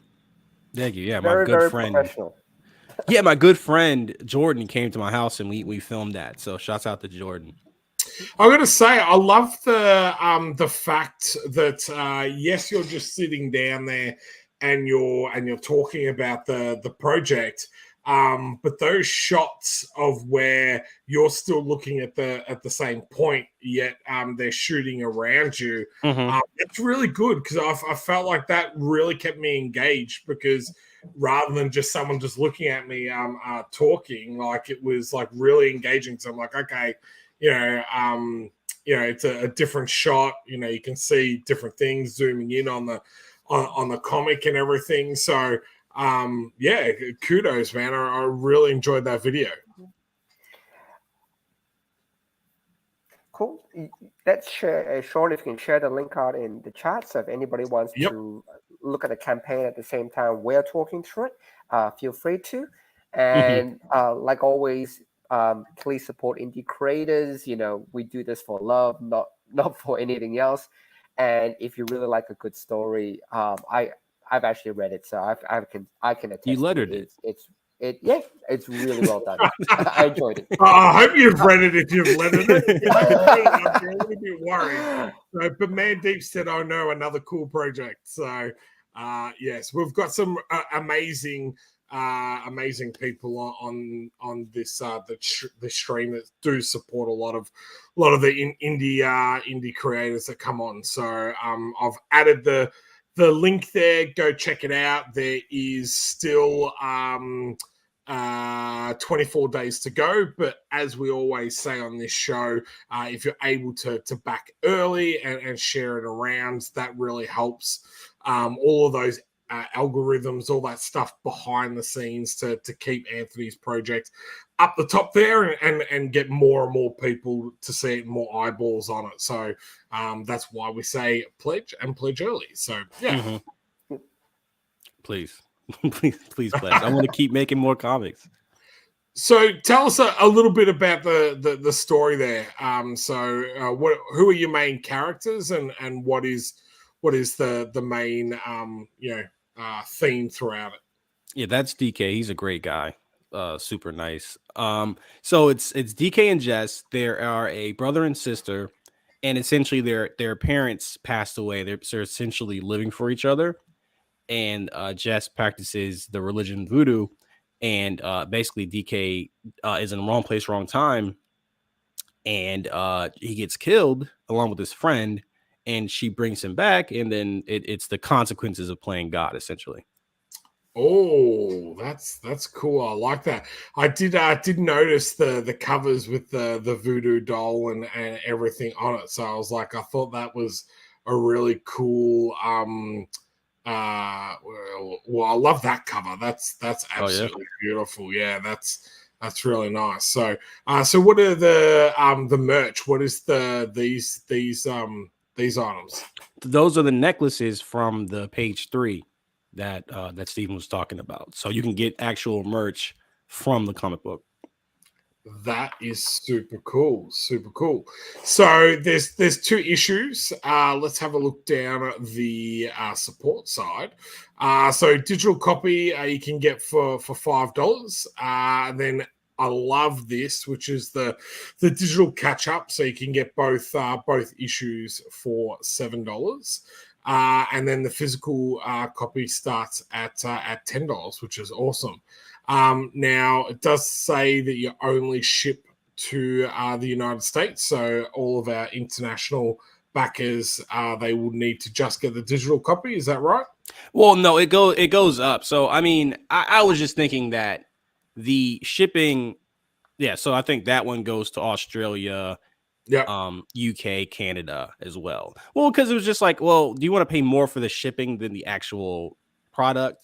Speaker 3: Yeah,
Speaker 2: Very,
Speaker 3: my good
Speaker 2: very
Speaker 3: friend.
Speaker 2: professional.
Speaker 3: Yeah, my good friend Jordan came to my house and we filmed that. So shouts out to Jordan.
Speaker 1: I'm gonna say I love the fact that yes, you're just sitting down there and you're talking about the project. But those shots of where you're still looking at the same point, yet they're shooting around you. It's really good because I felt like that really kept me engaged because rather than just someone just looking at me talking, like it was like really engaging. So I'm like, okay, it's a different shot. You can see different things zooming in on the comic and everything. So yeah, kudos, man. I really enjoyed that video.
Speaker 2: Cool. Let's share, Shaun, if you can share the link out in the chat. So if anybody wants to look at the campaign at the same time we're talking through it, feel free to. And like always, please support indie creators. We do this for love, not for anything else. And if you really like a good story, I've actually read it, so I can attest.
Speaker 3: You lettered
Speaker 2: it. It's really well done. I enjoyed it.
Speaker 1: I hope you've read it if you've lettered it. I'm a little bit worried. But Mandeep said, "Oh no, another cool project." So yes, we've got some amazing people on this the stream that do support a lot of the indie creators that come on. So I've added the link there. Go check it out. There is still 24 days to go, but as we always say on this show, if you're able to back early and share it around, that really helps all of those algorithms, all that stuff behind the scenes to keep Anthony's project up the top there and get more and more people to see it, more eyeballs on it. So that's why we say pledge and pledge early. So yeah.
Speaker 3: Please. please pledge. I want to keep making more comics.
Speaker 1: So tell us a little bit about the story there. Who are your main characters, and what is the main theme throughout it?
Speaker 3: Yeah, that's DK. He's a great guy. Super nice. So it's DK and Jess. They are a brother and sister, and essentially their parents passed away. They're essentially living for each other. And Jess practices the religion voodoo, and basically DK is in the wrong place, wrong time, and he gets killed along with his friend, and she brings him back, and then it's the consequences of playing God, essentially.
Speaker 1: Oh, that's cool. I like that. I did notice the covers with the voodoo doll and everything on it. So I was like, I thought that was a really cool well, I love that cover. That's absolutely beautiful. Yeah, that's really nice. So what are the merch? What is these items?
Speaker 3: Those are the necklaces from the page 3 that Stephen was talking about. So you can get actual merch from the comic book.
Speaker 1: That is super cool. Super cool. So there's 2 issues. Let's have a look down at the support side. So digital copy you can get for $5. Then I love this, which is the digital catch up. So you can get both issues for $7. And then the physical copy starts at $10, which is awesome. Now, it does say that you only ship to the United States, so all of our international backers, they will need to just get the digital copy. Is that right?
Speaker 3: Well, no, it goes up. So, I mean, I was just thinking that the shipping, yeah, so I think that one goes to Australia, UK, Canada as well. Well, because it was just like, well, do you want to pay more for the shipping than the actual product?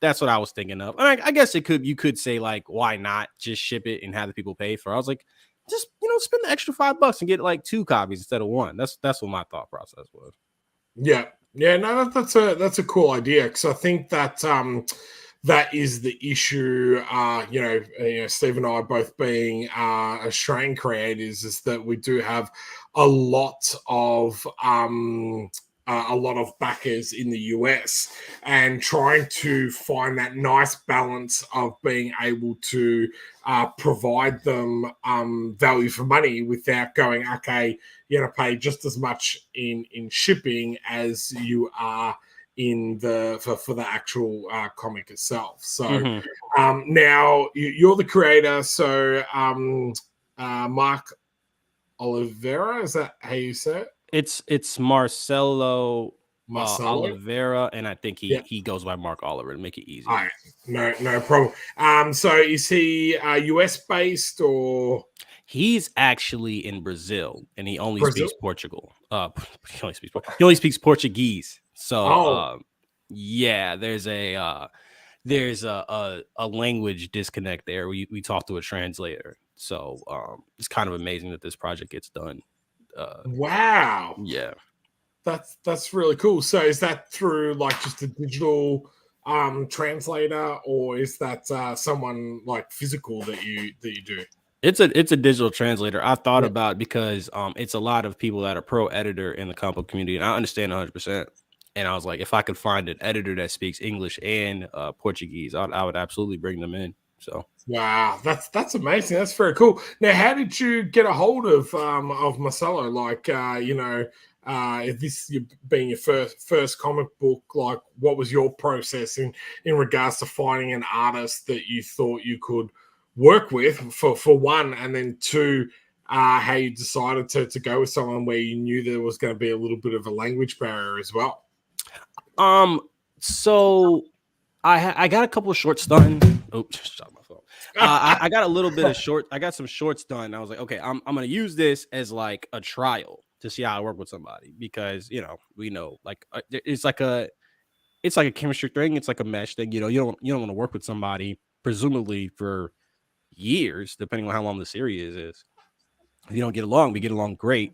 Speaker 3: That's what I was thinking of. I guess you could say, like, why not just ship it and have the people pay for it? I was like, just spend the extra $5 and get like 2 copies instead of 1. That's what my thought process was.
Speaker 1: No, that's a cool idea, because I think that that is the issue. Steve and I both being Australian creators, is that we do have a lot of backers in the US, and trying to find that nice balance of being able to provide them value for money without going, okay, you're going to pay just as much in shipping as you are in for the actual comic itself. So now you're the creator. So Mark Oliveira, is that how you say it?
Speaker 3: It's Marcelo Oliveira, and I think he goes by Mark Oliver to make it easy.
Speaker 1: All right. No problem. So is he US based, or?
Speaker 3: He's actually in Brazil, and he only speaks Portugal. He only speaks Portuguese. So yeah, there's a language disconnect there. We talk to a translator. So it's kind of amazing that this project gets done.
Speaker 1: Wow.
Speaker 3: Yeah.
Speaker 1: That's really cool. So is that through like just a digital translator, or is that someone like physical that you do?
Speaker 3: It's a digital translator. I thought about, because it's a lot of people that are pro editor in the comic book community, and I understand 100%. And I was like, if I could find an editor that speaks English and Portuguese, I would absolutely bring them in. So
Speaker 1: wow, that's amazing. That's very cool. Now, how did you get a hold of Marcelo? Like, if this being your first comic book, like, what was your process in regards to finding an artist that you thought you could work with, for one, and then 2, how you decided to go with someone where you knew there was going to be a little bit of a language barrier as well?
Speaker 3: So I got a couple of shorts done. Oh, just shot my phone. I got a little bit of short. I got some shorts done. I was like, okay, I'm gonna use this as like a trial to see how I work with somebody, because we know, like, it's like a chemistry thing. It's like a mesh thing. You don't want to work with somebody presumably for years, depending on how long the series is. If you don't get along, we get along great.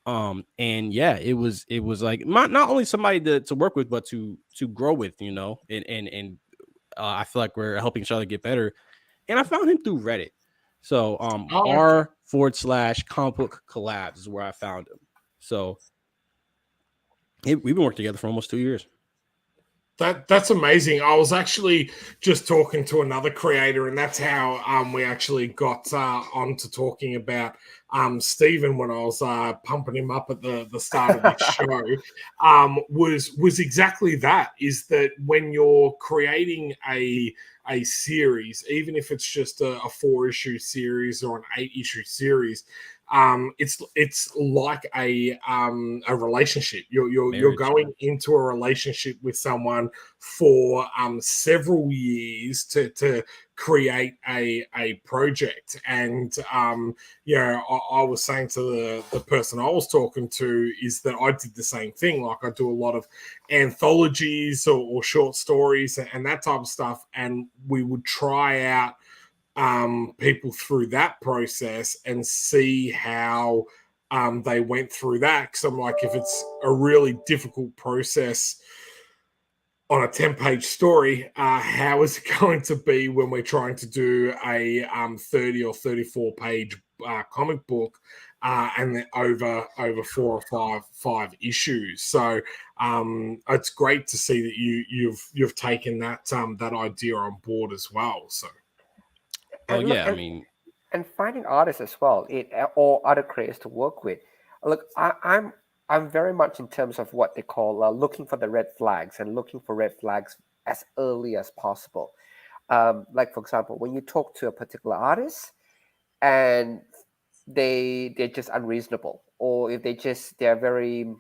Speaker 3: And yeah, it was like not only somebody to work with, but to grow with, and I feel like we're helping each other get better. And I found him through Reddit. So
Speaker 1: okay.
Speaker 3: r/comic book collabs is where I found him. So we've been working together for almost 2 years.
Speaker 1: That's amazing. I was actually just talking to another creator, and that's how we actually got onto talking about Stephen when I was pumping him up at the start of this show. Was exactly that. Is that when you're creating a series, even if it's just a 4-issue series or an 8-issue series, it's like a relationship. You're going into a relationship with someone for several years to create a project. And I was saying to the person I was talking to is that I did the same thing. Like, I do a lot of anthologies or short stories and that type of stuff, and we would try out people through that process and see how they went through that. Because I'm like, if it's a really difficult process on a 10-page story, how is it going to be when we're trying to do a 30 or 34-page comic book and then over 4 or 5 issues? So it's great to see that you've taken that idea on board as well. So.
Speaker 2: And
Speaker 3: Yeah,
Speaker 2: look,
Speaker 3: I mean,
Speaker 2: and finding artists as well, or other creators to work with. Look, I'm very much in terms of what they call looking for the red flags and looking for red flags as early as possible. Like, for example, when you talk to a particular artist and they're just unreasonable, or if they're very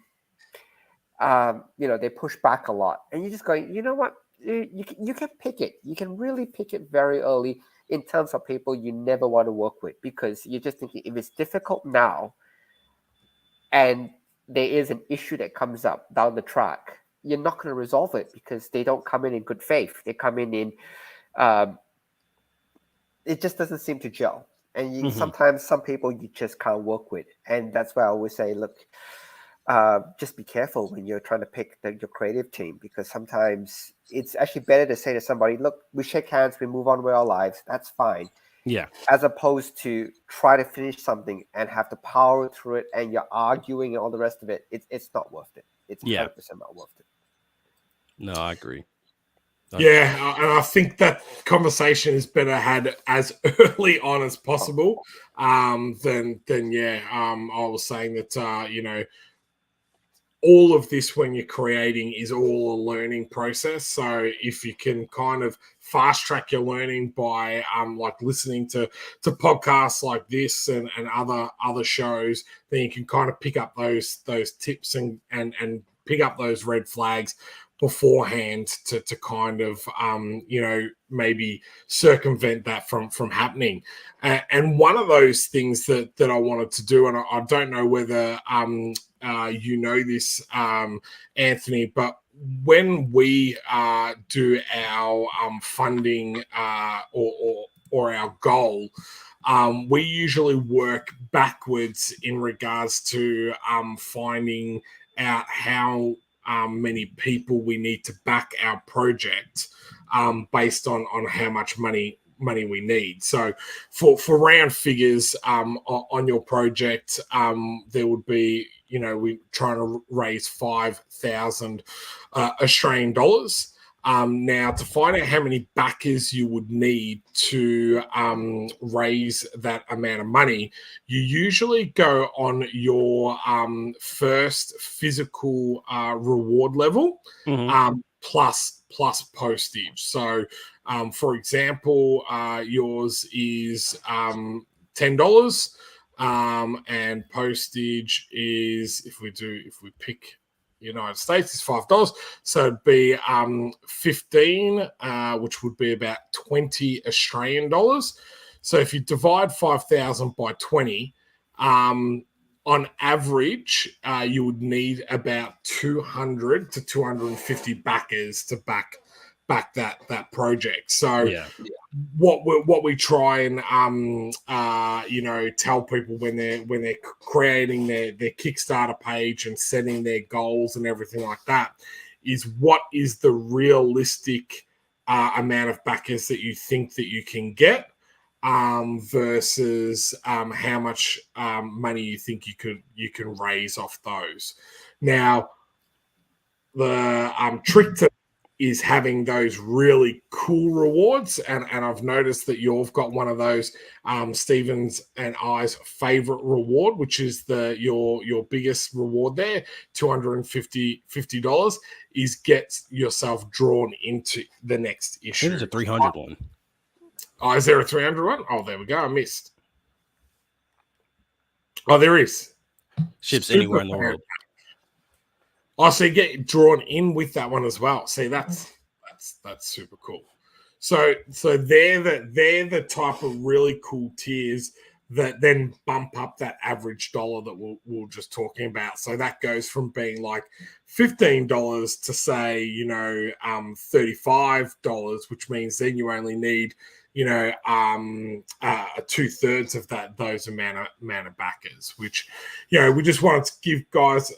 Speaker 2: they push back a lot, and you're just going, you know what, you can pick it. You can really pick it very early in terms of people you never want to work with, because you're just thinking, if it's difficult now and there is an issue that comes up down the track, you're not going to resolve it because they don't come in good faith. They come in it just doesn't seem to gel. And sometimes some people you just can't work with. And that's why I always say, look, just be careful when you're trying to pick your creative team, because sometimes it's actually better to say to somebody, look, we shake hands, we move on with our lives, that's fine.
Speaker 3: yeah.
Speaker 2: As opposed to try to finish something and have to power through it and you're arguing and all the rest of it. It's not worth it. It's 100% not worth it.
Speaker 3: No, I agree.
Speaker 1: Yeah, and I think that conversation is better had as early on as possible. I was saying that all of this when you're creating is all a learning process. So if you can kind of fast track your learning by like listening to podcasts like this and other shows, then you can kind of pick up those tips and pick up those red flags beforehand to kind of maybe circumvent that from happening. And one of those things that I wanted to do, and I don't know whether this, Anthony, but when we do our funding or our goal, we usually work backwards in regards to finding out how many people we need to back our project based on how much money we need. So for round figures on your project, there would be, we're trying to raise 5,000 Australian dollars. Now, to find out how many backers you would need to raise that amount of money, you usually go on your first physical reward level plus postage. So, for example, yours is $10, and postage is, if we pick United States, is $5. So it'd be 15, which would be about 20 Australian dollars. So if you divide 5,000 by 20, on average, you would need about 200 to 250 backers to back that project. So what we try and tell people when they're creating their Kickstarter page and setting their goals and everything like that is, what is the realistic amount of backers that you think that you can get versus how much money you think you can raise off those. Now, the trick to is having those really cool rewards, and I've noticed that you've got one of those Stephen's and I's favorite reward, which is your biggest reward there, $250 is get yourself drawn into the next issue.
Speaker 3: There's a 300 one.
Speaker 1: Oh, is there a 300 one? Oh, there we go. I missed. Oh, there is.
Speaker 3: Ships anywhere in the world.
Speaker 1: Oh, so you get drawn in with that one as well. See, that's super cool. So they're the type of really cool tiers that then bump up that average dollar that we're just talking about. So that goes from being like $15 to say, $35, which means then you only need 2/3 of those amount of backers, which we just wanted to give guys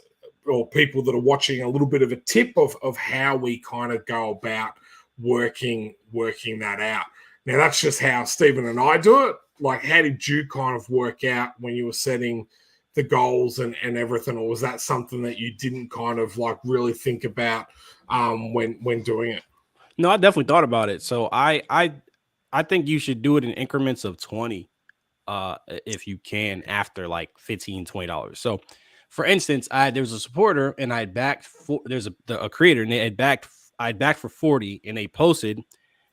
Speaker 1: or people that are watching a little bit of a tip of how we kind of go about working that out. Now that's just how Stephen and I do it. Like, how did you kind of work out when you were setting the goals and everything, or was that something that you didn't kind of like really think about when doing it?
Speaker 3: No, I definitely thought about it. So I think you should do it in increments of 20 if you can, after like $15, $20. So for instance, there was a supporter and I had backed a creator, and I'd backed for 40, and they posted,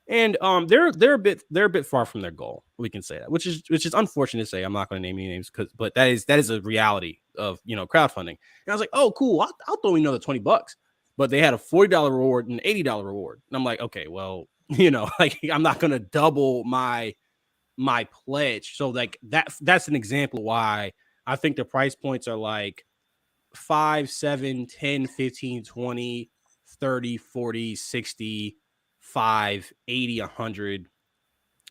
Speaker 3: and they're a bit far from their goal. We can say that, which is unfortunate to say. I'm not going to name any names, but that is a reality of crowdfunding. And I was like, oh cool, I'll throw another $20, but they had a $40 reward and an $80 reward, and I'm like, okay, well, like I'm not going to double my pledge. So like that's an example why I think the price points are like 5, 7, 10, 15, 20, 30, 40, 60, 5, 80, 100,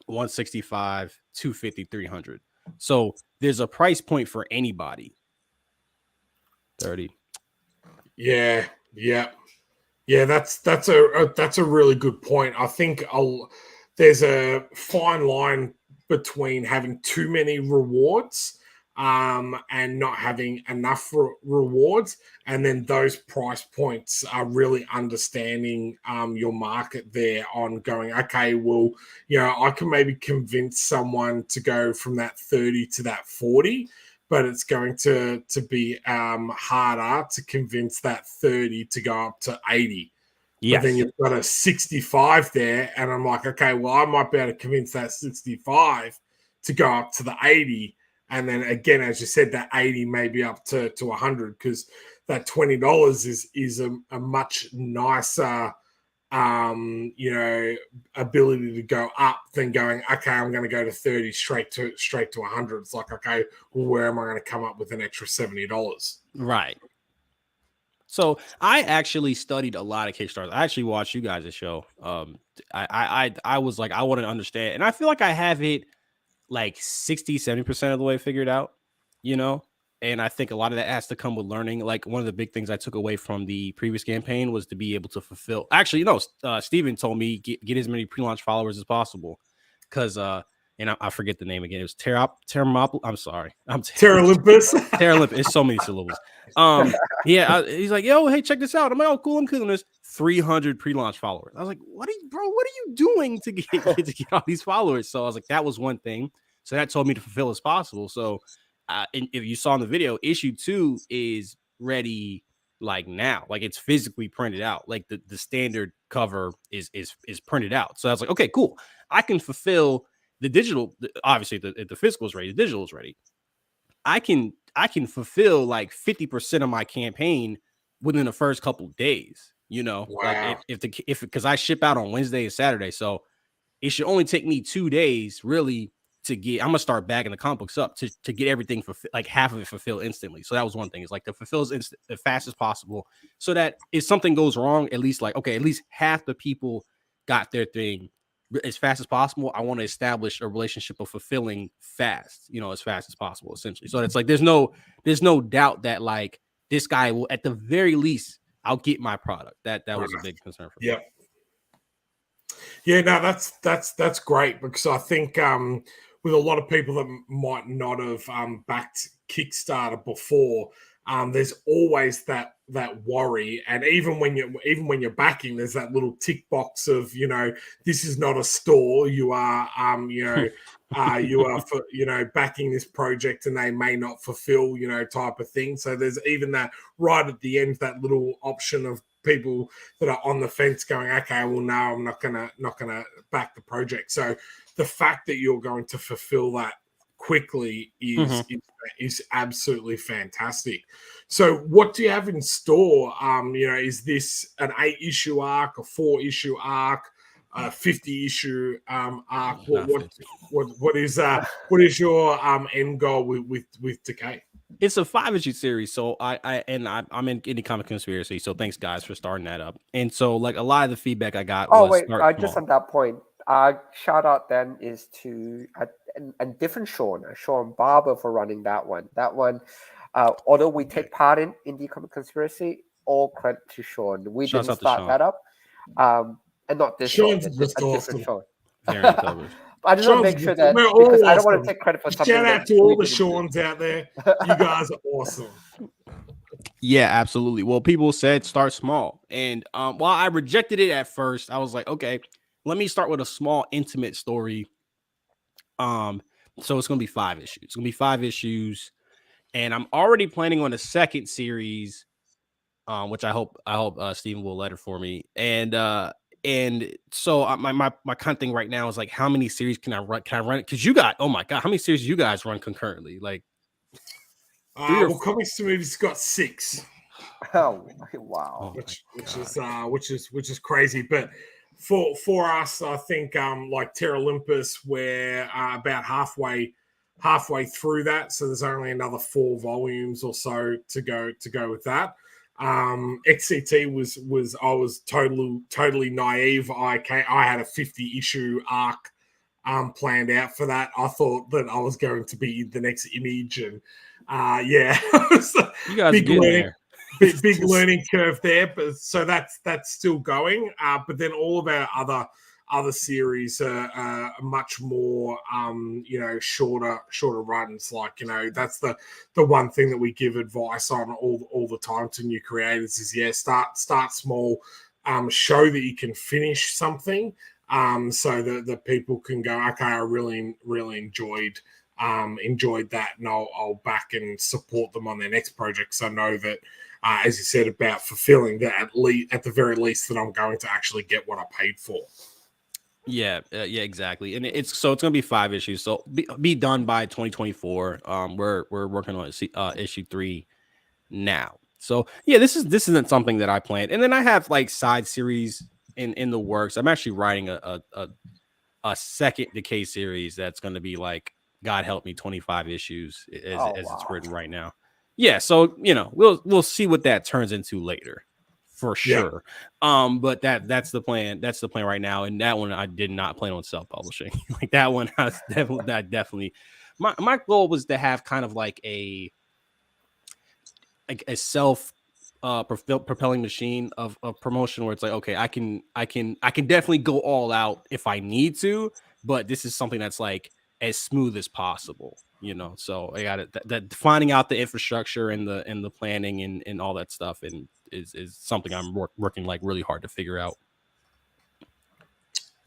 Speaker 3: 165, 250, 300. So there's a price point for anybody. 30.
Speaker 1: Yeah. That's a really good point. I think there's a fine line between having too many rewards and not having enough rewards, and then those price points are really understanding your market there on going, okay, well, I can maybe convince someone to go from that 30 to that 40, but it's going to be harder to convince that 30 to go up to 80. Yes. But then you've got a 65 there, and I'm like, okay, well, I might be able to convince that 65 to go up to the 80. And then again, as you said, that 80 may be up to 100, because that $20 is a much nicer, ability to go up than going, okay, I'm going to go to 30 straight to 100. It's like, okay, well, where am I going to come up with an extra $70?
Speaker 3: Right. So I actually studied a lot of Kickstarter. I actually watched you guys' show. I was like, I want to understand, and I feel like I have it like 60-70% of the way figured out, and I think a lot of that has to come with learning. Like, one of the big things I took away from the previous campaign was to be able to fulfill. Actually, Stephen told me get as many pre-launch followers as possible, because and I forget the name again. It was Terramopoulos. I'm sorry.
Speaker 1: Terralympus.
Speaker 3: Terralympus. It's so many syllables. He's like, yo, hey, check this out. I'm like, oh, cool. I'm cool. There's 300 pre-launch followers. I was like, what are you doing to get all these followers? So I was like, that was one thing. So that told me to fulfill as possible. So and if you saw in the video, issue 2 is ready like now. Like, it's physically printed out. Like the standard cover is printed out. So I was like, okay, cool. I can fulfill the digital. Obviously, the physical is ready. The digital is ready. I can fulfill like 50% of my campaign within the first couple of days.
Speaker 1: Wow.
Speaker 3: Like because I ship out on Wednesday and Saturday, so it should only take me 2 days really to get. I'm gonna start bagging the comic books up to get everything like half of it fulfilled instantly. So that was one thing. Is like to fulfill as fast as possible, so that if something goes wrong, at least like, okay, at least half the people got their thing as fast as possible. I want to establish a relationship of fulfilling fast, as fast as possible, essentially. So it's like there's no doubt that like this guy will, at the very least, I'll get my product. That was a big concern for me.
Speaker 1: Yeah. Yeah, no, that's great, because I think with a lot of people that might not have backed Kickstarter before, there's always that worry, and even when you're backing, there's that little tick box of, this is not a store. You are you are for backing this project, and they may not fulfill, type of thing. So there's even that right at the end, that little option of people that are on the fence going, okay, well, no, I'm not gonna back the project. So the fact that you're going to fulfill that quickly is absolutely fantastic. So what do you have in store? Is this an 8-issue arc, a 4-issue arc, a 50-issue arc? What is your end goal with Decay?
Speaker 3: It's a 5-issue series, so I'm in Indie Comic Conspiracy. So thanks, guys, for starting that up. And so, like, a lot of the feedback I got.
Speaker 2: Oh
Speaker 3: was
Speaker 2: wait, just on that point, shout out then is to a different Shaun Barber for running that one. That one, although we take part in Indie Comic Conspiracy, all credit to Shaun. We
Speaker 3: Shouts
Speaker 2: didn't
Speaker 3: out to
Speaker 2: start
Speaker 3: Shaun.
Speaker 2: that up, and not this Shaun,
Speaker 1: Sean's
Speaker 2: a
Speaker 1: just
Speaker 2: different
Speaker 1: awesome.
Speaker 2: Shaun.
Speaker 3: Very uncovered.
Speaker 2: I just want to make sure that,
Speaker 1: we're all
Speaker 2: because I don't want
Speaker 1: awesome.
Speaker 2: to take credit for something.
Speaker 1: Shout out
Speaker 2: that
Speaker 1: to all
Speaker 2: we
Speaker 1: the
Speaker 2: didn't do.
Speaker 1: Seans out there. You guys are awesome.
Speaker 3: Yeah, absolutely. Well, people said start small, and while I rejected it at first, I was like, okay, let me start with a small, intimate story. So it's gonna be 5 issues. It's gonna be 5 issues, and I'm already planning on a second series, which I hope Stephen will letter for me. And so my kind of thing right now is like, how many series can I run? Can I run it? Because oh my god, how many series do you guys run concurrently? Like,
Speaker 1: Well, COMICS2MOVIES got 6.
Speaker 2: Oh wow!
Speaker 1: Which is crazy. But for us, I think like Terra Olympus, we're about halfway through that. So there's only another 4 volumes or so to go with that. XCT was I was totally naive. I had a 50-issue arc planned out for that. I thought that I was going to be the next Image, and yeah,
Speaker 3: you guys
Speaker 1: big
Speaker 3: are
Speaker 1: learning,
Speaker 3: there.
Speaker 1: big learning curve there. But so that's still going. But then all of our other series are much more shorter runs. Like, that's the one thing that we give advice on all the time to new creators is start small, show that you can finish something, so that people can go, okay, I really enjoyed that, and I'll back and support them on their next projects. I know that, as you said, about fulfilling that, at the very least, that I'm going to actually get what I paid for.
Speaker 3: Yeah, exactly. And it's gonna be 5 issues. So be done by 2024. We're working on issue 3 now. So yeah, this isn't something that I planned. And then I have like side series in the works. I'm actually writing a second Decay series that's going to be like, God help me, 25 issues as it's written right now. Yeah, so we'll see what that turns into later, for sure. Yeah. But that's the plan. That's the plan right now. And that one I did not plan on self-publishing. Like that one, I was definitely. My goal was to have kind of like a self propelling machine of promotion where it's like, okay, I can definitely go all out if I need to, but this is something that's like as smooth as possible, so I got it, that finding out the infrastructure and the planning and all that stuff, and is something I'm working like really hard to figure out.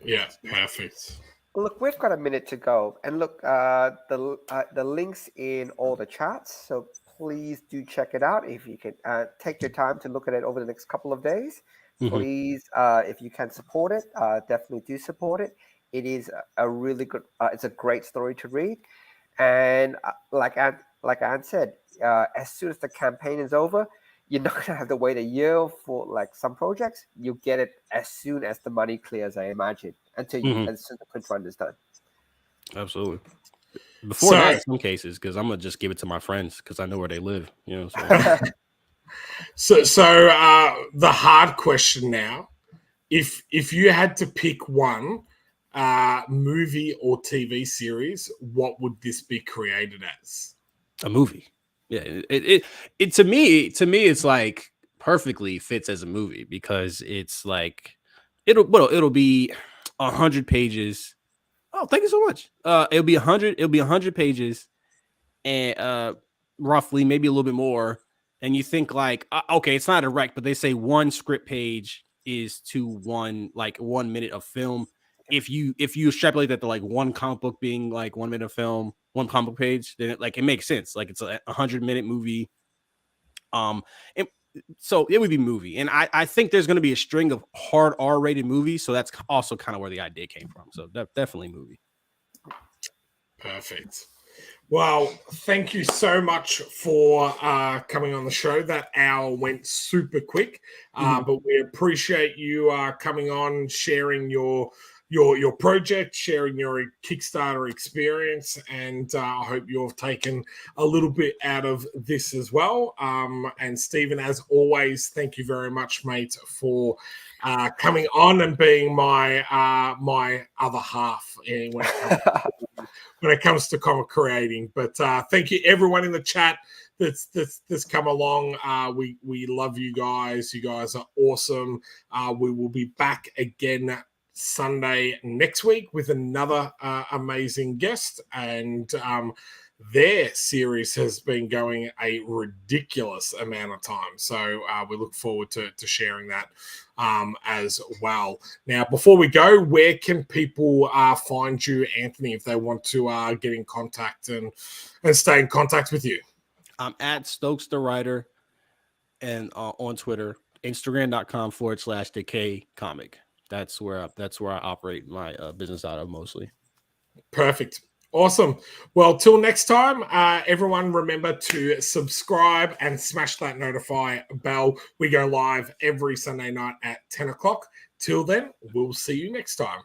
Speaker 1: Yeah, perfect.
Speaker 2: Look, we've got a minute to go, and look, the links in all the chats, so please do check it out. If you can take your time to look at it over the next couple of days, please, if you can support it, definitely do support it. It is a really good, it's a great story to read. And like Anne said, as soon as the campaign is over, you're not going to have to wait a year for like some projects. You get it as soon as the money clears, I imagine, as soon as the print run is done.
Speaker 3: Absolutely. Before that, in some cases, because I'm gonna just give it to my friends because I know where they live. So.
Speaker 1: so the hard question now: if you had to pick one movie or TV series, what would this be created as?
Speaker 3: A movie. Yeah, it to me it's like perfectly fits as a movie because it's like it'll be. 100 pages. Oh, thank you so much. It'll be 100 pages, and roughly maybe a little bit more. And you think like, okay, it's not direct, but they say one script page is to 1 minute of film. If you extrapolate that to like one comic book being like 1 minute of film, one comic book page, then it makes sense. Like it's a 100-minute movie. So it would be movie, and I think there's going to be a string of hard R-rated movies, so that's also kind of where the idea came from. So definitely movie.
Speaker 1: Perfect. Well, thank you so much for coming on the show. That hour went super quick, but we appreciate you coming on, sharing your project, sharing your Kickstarter experience, and I hope you've taken a little bit out of this as well. And Stephen, as always, thank you very much, mate, for coming on and being my my other half when it comes to comic creating. But thank you everyone in the chat that's come along. We love you guys. You guys are awesome. We will be back again Sunday next week with another amazing guest, and their series has been going a ridiculous amount of time, so we look forward to sharing that as well. Now, before we go, where can people find you, Anthony, if they want to get in contact and stay in contact with you?
Speaker 3: I'm at Stokes the Writer, and on Twitter, Instagram.com/Decay Comic. That's where I operate my business out of mostly.
Speaker 1: Perfect. Awesome. Well, till next time, everyone remember to subscribe and smash that notify bell. We go live every Sunday night at 10 o'clock. Till then, we'll see you next time.